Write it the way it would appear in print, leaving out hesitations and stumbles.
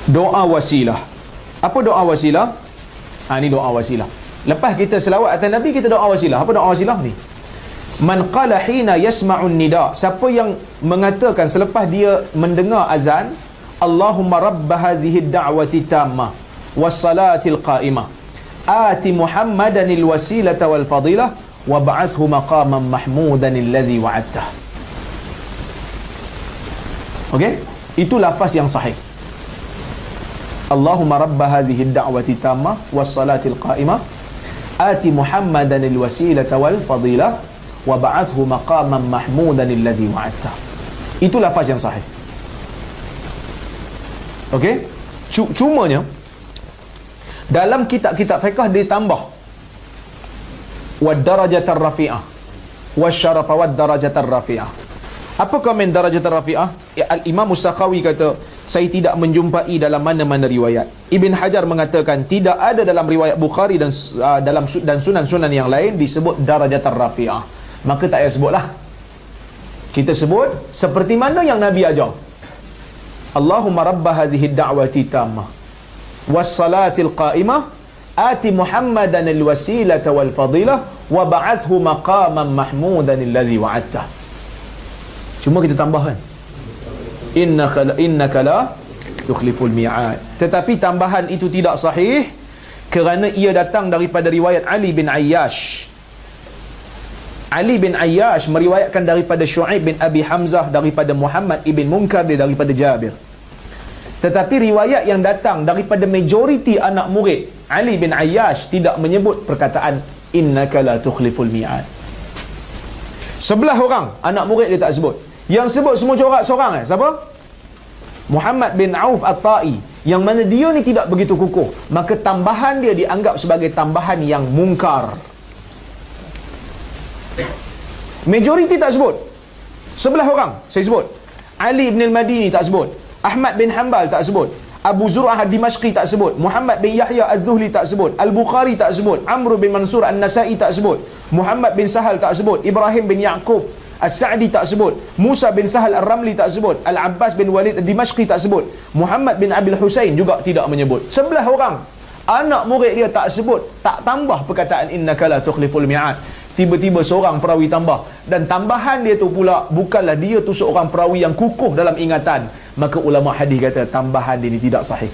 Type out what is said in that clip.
Doa wasilah. Apa doa wasilah? Ni doa wasilah. Lepas kita selawat atas Nabi, kita doa wasilah. Apa doa wasilah ni? Man qala hina yasma'un nida. Siapa yang mengatakan selepas dia mendengar azan, Allahumma rabb hadhihi ad-da'wati tammah was salatil qa'imah ati Muhammadanil wasilata wal fadilah wa ba'athhu maqaman mahmudan alladhi wa'adtah. Okey? Itu lafaz yang sahih. Allahumma rabb hadhihi ad-da'wati tammah was salatil qa'imah ati Muhammadanil wasilata wal fadilah wa ba'athhu maqaman mahmudan alladhi wa'adtah. Itu lafaz yang sahih. Okey? Cumanya dalam kitab-kitab fiqh ditambah wad darajatar rafi'ah wasyarafa wad darajatar rafi'ah. Apa komen darajatar rafi'ah? Al-Imam As-Sakhawi kata, saya tidak menjumpai dalam mana-mana riwayat. Ibn Hajar mengatakan tidak ada dalam riwayat Bukhari dan sunan-sunan yang lain disebut darajatar rafi'ah. Maka tak payah sebutlah. Kita sebut seperti mana yang Nabi ajar. Allahumma rabb hadhihi ad-da'wati tammah was salatil qa'imah ati Muhammadan al-wasilata wal fadilah wa ba'athhu maqaman mahmudan alladhi wa'adtah. Cuma kita tambahkan innaka la tukhliful mi'ad. Tetapi tambahan itu tidak sahih kerana ia datang daripada riwayat Ali bin Ayyash. Ali bin Ayyash meriwayatkan daripada Syu'aib bin Abi Hamzah daripada Muhammad ibn Munkar daripada Jabir. Tetapi riwayat yang datang daripada majoriti anak murid Ali bin Ayyash tidak menyebut perkataan innaka la tukhliful mi'ad. 11 orang anak murid dia tak sebut. Yang sebut semua corak seorang siapa? Muhammad bin Auf At-Ta'i, yang mana dia ni tidak begitu kukuh, maka tambahan dia dianggap sebagai tambahan yang mungkar. Majoriti tak sebut. 11 orang saya sebut. Ali bin al-Madini tak sebut. Ahmad bin Hanbal tak sebut. Abu Zur'ah ad-Dimashqi tak sebut. Muhammad bin Yahya az-Zuhli tak sebut. Al-Bukhari tak sebut. Amr bin Mansur an-Nasa'i tak sebut. Muhammad bin Sahal tak sebut. Ibrahim bin Ya'qub As-Sa'di tak sebut. Musa bin Sahal Ar-Ramli tak sebut. Al-Abbas bin Walid ad-Dimashqi tak sebut. Muhammad bin Abil Husain juga tidak menyebut. 11 orang anak murid dia tak sebut, tak tambah perkataan innaka la tukhliful mi'ad. Tiba-tiba seorang perawi tambah, dan tambahan dia tu pula bukanlah dia tu seorang perawi yang kukuh dalam ingatan. Maka ulama hadis kata tambahan dia ni tidak sahih.